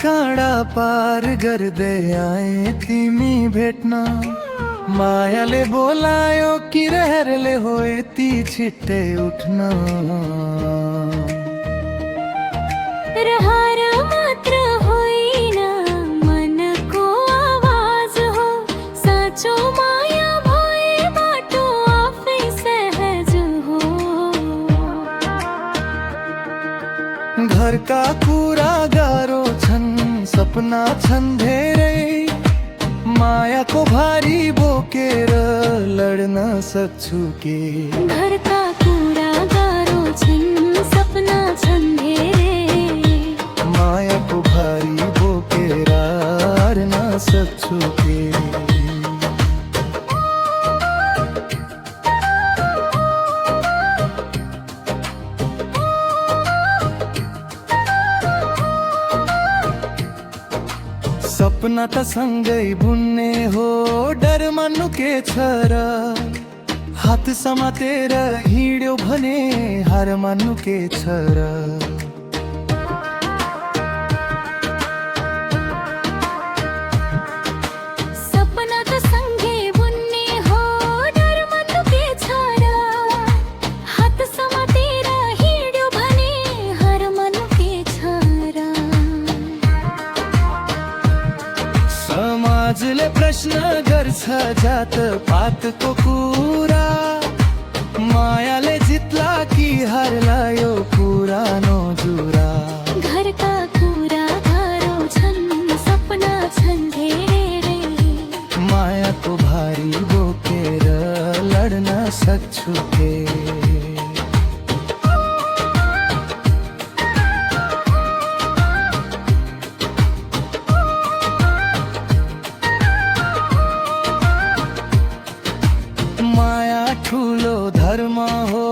काँडा पार गर्दै आए तिमी भेट्न, मायाले बोलायो कि रहरले हो यति छिट्टै उठ्न। रहर मात्र होइन मनको आवाज हो, साँचो माया भए बाटो आफै सहज हो। घरका कुरा गाह्रो छन्, सपना छन् धेरै, मायाको भारी बोकेर लड्न सक्छु के? घरका कुरा गाह्रो छन्, सपना छन् धेरै, मायाको भारी बोकेर लड्न सक्छु के? सपना त सँगै बुन्ने हो, डर मान्नु के छ र? हात समातेर हिँड्यो भने हार मान्नु के छ र? सपना त सँगै बुन्ने हो, डर मान्नु के छ र? हात समातेर हिँड्यो भने हार मान्नु के छ र? समाजले प्रश्न गर्छ जात पातको कुरा, मायाले जित्ला कि हार्ला यो पुरानो जुरा? घरका कुरा गाह्रो छन्, सपना छन् धेरै, मायाको भारी बोकेर लड्न सक्छु के? माया ठुलो धर्म हो,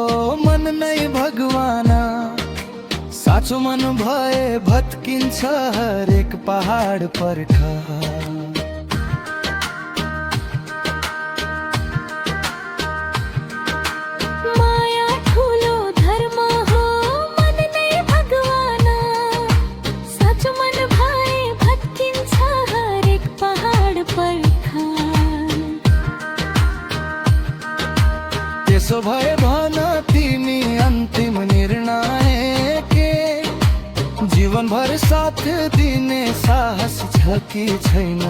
मन नै भगवान, साँचो मन भए भत्किन्छ हरेक पहाड पर्ख। माया ठुलो धर्म हो, मन नै भगवान, साँचो मन भए भत्किन्छ हरेक पहाड पर्ख। त्यसो भए भन तिमी अन्तिम निर्णय के? जीवनभर साथ दिने साहस छ कि छैन